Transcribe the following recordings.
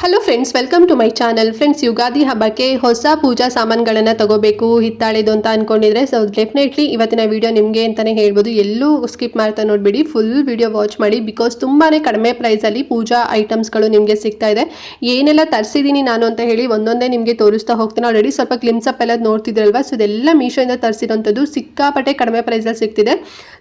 Hello friends, welcome to my channel. Friends, Ugadi ಹಬ್ಬಕ್ಕೆ ಹೊಸ ಪೂಜಾ ಸಾಮಾನುಗಳನ್ನು ತಗೋಬೇಕು ಹಿತ್ತಾಳೆದು ಅಂತ ಅನ್ಕೊಂಡಿದ್ರೆ ಸೊ ಡೆಫಿನೆಟ್ಲಿ ಇವತ್ತಿನ ವಿಡಿಯೋ ನಿಮಗೆ ಅಂತಾನೆ ಹೇಳ್ಬೋದು. ಎಲ್ಲೂ ಸ್ಕಿಪ್ ಮಾಡ್ತಾ ನೋಡ್ಬೇಡಿ, ಫುಲ್ ವಿಡಿಯೋ ವಾಚ್ ಮಾಡಿ. ಬಿಕಾಸ್ ತುಂಬಾನೇ ಕಡಿಮೆ ಪ್ರೈಸಲ್ಲಿ ಪೂಜಾ ಐಟಮ್ಸ್ಗಳು ನಿಮಗೆ ಸಿಗ್ತಾ ಇದೆ. ಏನೆಲ್ಲ ತರಿಸಿದ್ದೀನಿ ನಾನು ಅಂತ ಹೇಳಿ ಒಂದೊಂದೇ ನಿಮಗೆ ತೋರಿಸ್ತಾ ಹೋಗ್ತೀನಿ. ಆಲ್ರೆಡಿ ಸ್ವಲ್ಪ ಕ್ಲಿಮ್ಸ್ ಅಪ್ ಎಲ್ಲ ನೋಡ್ತಿದ್ರಲ್ವಾ, ಸೊ ಇದೆಲ್ಲ ಮೀಶೋಯಿಂದ ತರಿಸಿರೋಂಥದ್ದು ಸಿಕ್ಕಾಪಟ್ಟೆ ಕಡಿಮೆ ಪ್ರೈಸಲ್ಲಿ ಸಿಗ್ತಿದೆ.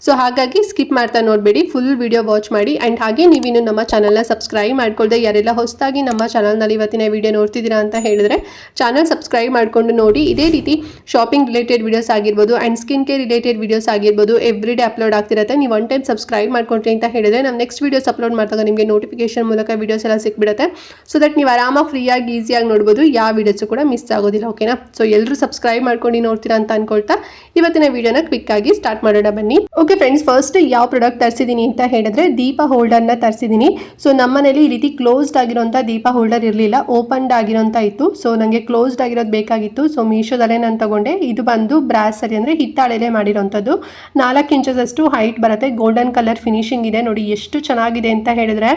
ಸೊ ಹಾಗಾಗಿ ಸ್ಕಿಪ್ ಮಾಡ್ತಾ ನೋಡಬೇಡಿ, ಫುಲ್ ವಿಡಿಯೋ ವಾಚ್ ಮಾಡಿ. ಆ್ಯಂಡ್ ಹಾಗೆ ನೀವಿನ್ನು ನಮ್ಮ ಚಾನಲ್ನ ಸಬ್ಸ್ಕ್ರೈಬ್ ಮಾಡ್ಕೊಳ್ದೆ ಯಾರೆಲ್ಲ ಹೊಸದಾಗಿ ನಮ್ಮ ಚಾನಲ್ನಲ್ಲಿ ಇವತ್ತಿನ ವಿಡಿಯೋ ನೋಡ್ತಿದ್ದೀರಾ ಅಂತ ಹೇಳಿದ್ರೆ ಚಾನಲ್ ಸಬ್ಸ್ಕ್ರೈಬ್ ಮಾಡ್ಕೊಂಡು ನೋಡಿ. ಇದೇ ರೀತಿ ಶಾಪಿಂಗ್ ರಿಲೇಟೆಡ್ ವಿಡಿಯೋಸ್ ಆಗಿರ್ಬೋದು and skin care related videos ಆಗಿರ್ಬೋದು ಎವ್ರಿ ಡೇ ಅಪ್ಲೋಡ್ ಆಗ್ತಿರುತ್ತೆ. ನೀವು ಒನ್ ಟೈಮ್ ಸಬ್ಸ್ಕ್ರೈಬ್ ಮಾಡ್ಕೊಂಡ್ರಿ ಅಂತ ಹೇಳಿದ್ರೆ ನಾವು ನೆಕ್ಸ್ಟ್ ವಿಡಿಯೋಸ್ ಅಪ್ಲೋಡ್ ಮಾಡಿದಾಗ ನಿಮಗೆ ನೋಟಿಫಿಕೇಶನ್ ಮೂಲಕ ವಿಡಿಯೋಸ್ ಎಲ್ಲ ಸಿಕ್ಬಿಡುತ್ತೆ. ಸೊ ದಟ್ ನೀವು ಆರಾಮಾಗಿ ಫ್ರೀಯಾಗಿ ಈಸಿಯಾಗಿ ನೋಡ್ಬೋದು, ಯಾವ ವಿಡಿಯೋಸು ಕೂಡ ಮಿಸ್ ಆಗೋದಿಲ್ಲ. ಓಕೆನಾ? ಸೊ ಎಲ್ಲರೂ ಸಬ್ಸ್ಕ್ರೈಬ್ ಮಾಡ್ಕೊಂಡು ನೋಡ್ತೀರಾ ಅಂತ ಅನ್ಕೊಳ್ತಾ ಇವತ್ತಿನ ವಿಡಿಯೋನ ಕ್ವಿಕ್ ಆಗಿ ಸ್ಟಾರ್ಟ್ ಮಾಡೋಣ ಬನ್ನಿ. ಓಕೆ ಫ್ರೆಂಡ್ಸ್, ಫಸ್ಟ್ ಯಾವ ಪ್ರಾಡಕ್ಟ್ ತರಿಸಿದ್ದೀನಿ ಅಂತ ಹೇಳಿದ್ರೆ ದೀಪ ಹೋಲ್ಡರ್ನ ತರಿಸಿದ್ದೀನಿ. ಸೊ ನಮ್ಮನೇಲಿ ಈ ರೀತಿ ಕ್ಲೋಸ್ಡ್ ಆಗಿರೋಂಥ ದೀಪ ಹೋಲ್ಡರ್ ಇರಲಿಲ್ಲ, ಓಪನ್ಡ್ ಆಗಿರೋಂಥ ಇತ್ತು. ಸೊ ನನಗೆ ಕ್ಲೋಸ್ಡ್ ಆಗಿರೋದು ಬೇಕಾಗಿತ್ತು. ಸೊ ಮೀಶೋದಲ್ಲೇ ನಾನು ತಗೊಂಡೆ. ಇದು ಬಂದು ಬ್ರಾಸರಿ ಅಂದರೆ ಹಿತ್ತಾಳೆಲೆ ಮಾಡಿರೋಂಥದ್ದು. 4 ಇಂಚಸ್ ಅಷ್ಟು ಹೈಟ್ ಬರುತ್ತೆ. ಗೋಲ್ಡನ್ ಕಲರ್ ಫಿನಿಶಿಂಗ್ ಇದೆ. ನೋಡಿ ಎಷ್ಟು ಚೆನ್ನಾಗಿದೆ ಅಂತ ಹೇಳಿದ್ರೆ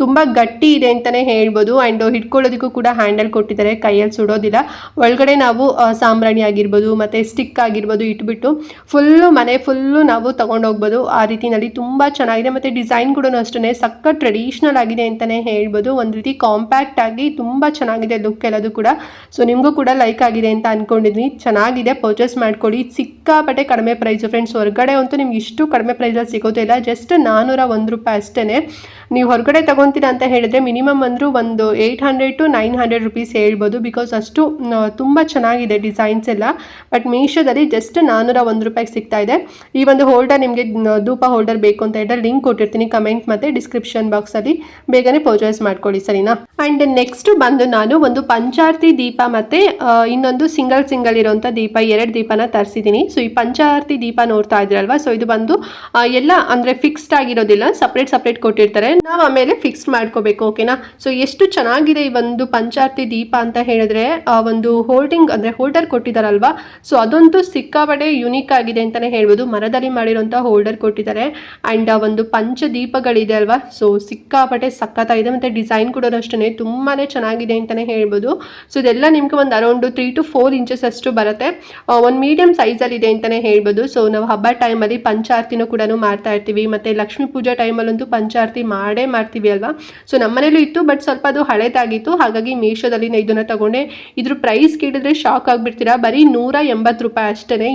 ತುಂಬ ಗಟ್ಟಿ ಇದೆ ಅಂತಲೇ ಹೇಳ್ಬೋದು. ಆ್ಯಂಡ್ ಹಿಡ್ಕೊಳ್ಳೋದಕ್ಕೂ ಕೂಡ ಹ್ಯಾಂಡಲ್ ಕೊಟ್ಟಿದ್ದಾರೆ, ಕೈಯಲ್ಲಿ ಸುಡೋದಿಲ್ಲ. ಒಳಗಡೆ ನಾವು ಸಾಂಬ್ರಾಣಿ ಆಗಿರ್ಬೋದು ಮತ್ತು ಸ್ಟಿಕ್ ಆಗಿರ್ಬೋದು ಇಟ್ಬಿಟ್ಟು ಮನೆ ಫುಲ್ಲು ನಾವು ತಗೊಂಡೋಗ್ಬೋದು. ಆ ರೀತಿಯಲ್ಲಿ ತುಂಬ ಚೆನ್ನಾಗಿದೆ. ಮತ್ತು ಡಿಸೈನ್ ಕೂಡ ಅಷ್ಟೇ ಸಕ್ಕ ಟ್ರೆಡಿಷ್ನಲ್ ಆಗಿದೆ ಅಂತಲೇ ಹೇಳ್ಬೋದು. ಒಂದು ರೀತಿ ಕಾಂಪ್ಯಾಕ್ಟ್ ಆಗಿ ತುಂಬ ಚೆನ್ನಾಗಿದೆ ಲುಕ್ ಎಲ್ಲದು ಕೂಡ. ಸೊ ನಿಮಗೂ ಕೂಡ ಲೈಕ್ ಆಗಿದೆ ಅಂತ ಅನ್ಕೊಂಡಿದ್ವಿ. ಚೆನ್ನಾಗಿದೆ, ಪರ್ಚೇಸ್ ಮಾಡ್ಕೊಳ್ಳಿ. ಸಿಕ್ಕಾಪಟ್ಟೆ ಕಡಿಮೆ ಪ್ರೈಸು ಫ್ರೆಂಡ್ಸ್. ಹೊರಗಡೆ ಅಂತೂ ನಿಮ್ಗೆ ಇಷ್ಟು ಕಡಿಮೆ ಪ್ರೈಸಲ್ಲಿ ಸಿಗೋದಿಲ್ಲ. ಜಸ್ಟ್ 401 ರೂಪಾಯಿ ಅಷ್ಟೇ. ನೀವು ಹೊರಗಡೆ ತಗೊತೀರಾ ಅಂತ ಹೇಳಿದ್ರೆ ಮಿನಿಮಮ್ ಅಂದರೂ ಒಂದು 800 to 900 ರುಪೀಸ್ ಹೇಳ್ಬೋದು. ಬಿಕಾಸ್ ಅಷ್ಟು ತುಂಬ ಚೆನ್ನಾಗಿದೆ ಡಿಸೈನ್ಸ್ ಎಲ್ಲ. ಬಟ್ ಮೀಶೋದಲ್ಲಿ ಜಸ್ಟ್ 401 ರೂಪಾಯಿಗೆ ಸಿಗ್ತಾ ಇದೆ. ಈ ಒಂದು ಹೋಲ್ಡರ್ ನಿಮಗೆ ಧೂಪ ಹೋಲ್ಡರ್ ಬೇಕು ಅಂತ ಹೇಳಿದ್ರೆ ಲಿಂಕ್ ಕೊಟ್ಟಿರ್ತೀನಿ ಕಮೆಂಟ್ ಮತ್ತು ಡಿಸ್ಕ್ರಿಪ್ಷನ್ ಬಾಕ್ಸಲ್ಲಿ, ಬೇಗನೆ ಪರ್ಚೇಸ್ ಮಾಡ್ಕೊಳ್ಳಿ, ಸರಿನಾ? ಆ್ಯಂಡ್ ನೆಕ್ಸ್ಟ್ ಬಂದು ನಾನು ಒಂದು ಪಂಚಾರ್ತಿ ದೀಪ ಮತ್ತು ಇನ್ನೊಂದು ಸಿಂಗಲ್ ಇರೋಂಥ ದೀಪ, 2 ದೀಪನ ತರಿಸಿದ್ದೀನಿ. ಸೊ ಈ ಪಂಚಾರ್ತಿ ದೀಪ ನೋಡ್ತಾ ಇದ್ರಲ್ವಾ, ಸೊ ಇದು ಬಂದು ಎಲ್ಲ ಅಂದರೆ ಫಿಕ್ಸ್ಡ್ ಆಗಿರೋದಿಲ್ಲ, ಸಪ್ರೇಟ್ ಕೊಟ್ಟಿರ್ತಾರೆ. ನಾವು ಆಮೇಲೆ ಫಿಕ್ಸ್ಡ್ ಮಾಡ್ಕೋಬೇಕು. ಓಕೆನಾ? ಸೊ ಎಷ್ಟು ಚೆನ್ನಾಗಿದೆ ಈ ಒಂದು ಪಂಚಾರ್ತಿ ದೀಪ ಅಂತ ಹೇಳಿದ್ರೆ ಒಂದು ಹೋಲ್ಡಿಂಗ್ ಅಂದರೆ ಹೋಲ್ಡರ್ ಕೊಟ್ಟಿದ್ದಾರಲ್ವಾ, ಸೊ ಅದಂತೂ ಸಿಕ್ಕಾಪಟ್ಟೆ ಯುನೀಕ್ ಆಗಿದೆ ಅಂತಲೇ ಹೇಳ್ಬೋದು. ಮರದಲ್ಲಿ ಮಾಡಿರೋಂಥ ಹೋಲ್ಡರ್ ಕೊಟ್ಟಿದ್ದಾರೆ. ಆ್ಯಂಡ್ ಒಂದು ಪಂಚ ದೀಪಗಳಿದೆ ಅಲ್ವಾ, ಸೊ ಸಿಕ್ಕಾಪಟ್ಟೆ ಸಖತ್ತಾಗಿದೆ. ಮತ್ತು ಡಿಸೈನ್ ಕೂಡ ಅಷ್ಟೇ ತುಂಬಾ ಚೆನ್ನಾಗಿದೆ ಅಂತಲೇ ಹೇಳ್ಬೋದು. ಸೊ ಇದೆಲ್ಲ ನಿಮ್ಗೆ ಒಂದು ಅರೌಂಡ್ 3 to 4 ಇಂಚಸ್ ಅಷ್ಟು ಬರುತ್ತೆ. ಒಂದು ಮೀಡಿಯಮ್ ಸೈಜಲ್ಲಿ ಇದೆ ಅಂತಲೇ ಹೇಳ್ಬೋದು. ಸೊ ನಾವು ಹಬ್ಬ ಟೈಮಲ್ಲಿ ಪಂಚಾರ್ತಿನೂ ಕೂಡ ಮಾಡ್ತಾ ಇರ್ತೀವಿ. ಮತ್ತು ಲಕ್ಷ್ಮೀ ಪೂಜಾ ಟೈಮಲ್ಲಂತೂ ಪಂಚಾರ್ತಿ ಮಾಡ್ತೀವಿ ಅಲ್ವಾ. ಸೊ ನಮ್ಮನೇಲೂ ಇತ್ತು, ಬಟ್ ಸ್ವಲ್ಪ ಅದು ಹಳೇದಾಗಿತ್ತು. ಹಾಗಾಗಿ ಮೀಶೋದಲ್ಲಿ ಇದನ್ನು ತಗೊಂಡೆ. ಇದ್ರ ಪ್ರೈಸ್ ಕೇಳಿದ್ರೆ ಶಾಕ್ ಆಗಿಬಿಡ್ತೀರಾ. ಬರೀ 180 ರೂಪಾಯಿ ಅಷ್ಟೇ.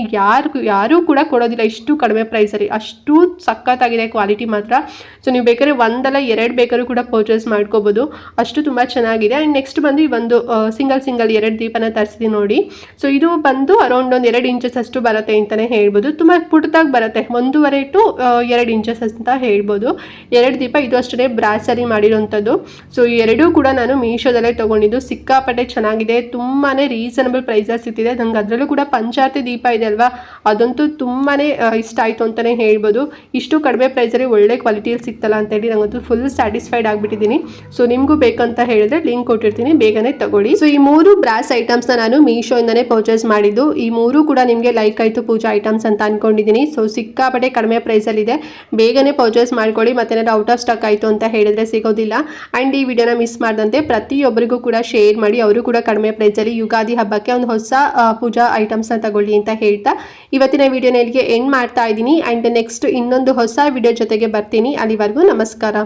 ಯಾರೂ ಕೂಡ ಕೊಡೋದಿಲ್ಲ ಇಷ್ಟು ಕಡಿಮೆ ಪ್ರೈಸಲ್ಲಿ. ಅಷ್ಟು ಸಖತ್ತಾಗಿದೆ ಕ್ವಾಲಿಟಿ ಮಾತ್ರ. ಸೊ ನೀವು ಬೇಕಾದ್ರೆ ಒಂದಲ್ಲ 2 ಬೇಕಾದ್ರೂ ಕೂಡ ಪರ್ಚೇಸ್ ಮಾಡ್ಕೋಬೋದು, ಅಷ್ಟು ತುಂಬ ಚೆನ್ನಾಗಿದೆ. ಆ್ಯಂಡ್ ನೆಕ್ಸ್ಟ್ ಬಂದು ಈ ಒಂದು ಸಿಂಗಲ್ 2 ದೀಪನ ತರಿಸಿದ್ದೀನಿ ನೋಡಿ. ಸೊ ಇದು ಬಂದು ಅರೌಂಡ್ ಒಂದು 2 ಇಂಚಸ್ ಅಷ್ಟು ಬರುತ್ತೆ ಅಂತಲೇ ಹೇಳ್ಬೋದು. ತುಂಬ ಪುಟ್ಟದಾಗಿ ಬರುತ್ತೆ, 1.5 to 2 ಇಂಚಸ್ ಅಂತ ಹೇಳ್ಬೋದು. 2 ದೀಪ. ಇದು ಅಷ್ಟೇ ಬ್ರಾಸರಿ ಮಾಡಿರೋಂಥದ್ದು. ಸೊ ಈ 2 ಕೂಡ ನಾನು ಮೀಶೋದಲ್ಲೇ ತೊಗೊಂಡಿದ್ದು. ಸಿಕ್ಕಾಪಟ್ಟೆ ಚೆನ್ನಾಗಿದೆ, ತುಂಬಾ ರೀಸನಬಲ್ ಪ್ರೈಸಲ್ಲಿ ಸಿಗ್ತಿದೆ. ನಂಗೆ ಅದರಲ್ಲೂ ಕೂಡ ಪಂಚಾರ್ತಿ ದೀಪ ಇದೆ ಅಲ್ವಾ, ಅದಂತೂ ತುಂಬಾ ಇಷ್ಟ ಆಯಿತು ಅಂತಲೇ ಹೇಳ್ಬೋದು. ಇಷ್ಟು ಕಡಿಮೆ ಪ್ರೈಸಲ್ಲಿ ಒಳ್ಳೆ ಕ್ವಾಲಿಟಿಯಲ್ಲಿ ಸಿಗ್ತಲ್ಲ ಅಂತೇಳಿ ನಂಗಂತೂ ಫುಲ್ ಸ್ಯಾಟಿಸ್ಫೈಡ್ ಆಗಿಬಿಟ್ಟಿದ್ದೀನಿ. ಸೊ ನಿಮಗೂ ಬೇಕಂತ ಹೇಳಿದ್ರೆ ಲಿಂಕ್ ಕೊಟ್ಟಿರ್ತೀನಿ, ಬೇಗನೆ ತಗೊಳ್ಳಿ. ಸೊ ಈ 3 ಬ್ರಾಸ್ ಐಟಮ್ಸ್ನ ನಾನು ಮೀಶೋಯಿಂದನೇ ಪರ್ಚೇಸ್ ಮಾಡಿದ್ದು. ಈ 3 ಕೂಡ ನಿಮಗೆ ಲೈಕ್ ಆಯಿತು ಪೂಜಾ ಐಟಮ್ಸ್ ಅಂತ ಅನ್ಕೊಂಡಿದ್ದೀನಿ. ಸೊ ಸಿಕ್ಕಾಪಟ್ಟೆ ಕಡಿಮೆ ಪ್ರೈಸಲ್ಲಿದೆ, ಬೇಗನೆ ಪರ್ಚೇಸ್ ಮಾಡ್ಕೊಳ್ಳಿ. ಮತ್ತೇನಾದ್ರು ಔಟ್ ಆಫ್ ಸ್ಟಾಕ್ ಆಯಿತು ಅಂತ ಹೇಳಿದ್ರೆ ಸಿಗೋದಿಲ್ಲ. ಆ್ಯಂಡ್ ಈ ವಿಡಿಯೋನ ಮಿಸ್ ಮಾಡಿದಂತೆ ಪ್ರತಿಯೊಬ್ಬರಿಗೂ ಕೂಡ ಶೇರ್ ಮಾಡಿ, ಅವರು ಕೂಡ ಕಡಿಮೆ ಪ್ರೈಸಲ್ಲಿ ಯುಗಾದಿ ಹಬ್ಬಕ್ಕೆ ಒಂದು ಹೊಸ ಪೂಜಾ ಐಟಮ್ಸ್ನ ತಗೊಳ್ಳಿ ಅಂತ ಹೇಳ್ತಾ ಇವತ್ತಿನ ವಿಡಿಯೋನ ಇಲ್ಲಿಗೆ ಎಂಡ್ ಮಾಡ್ತಾ ಇದ್ದೀನಿ. ಆ್ಯಂಡ್ ನೆಕ್ಸ್ಟ್ ಇನ್ನೊಂದು ಹೊಸ ವಿಡಿಯೋ ಜೊತೆಗೆ ಬರ್ತೀನಿ. ಅಲ್ಲಿವರೆಗೂ ನಮಸ್ಕಾರ.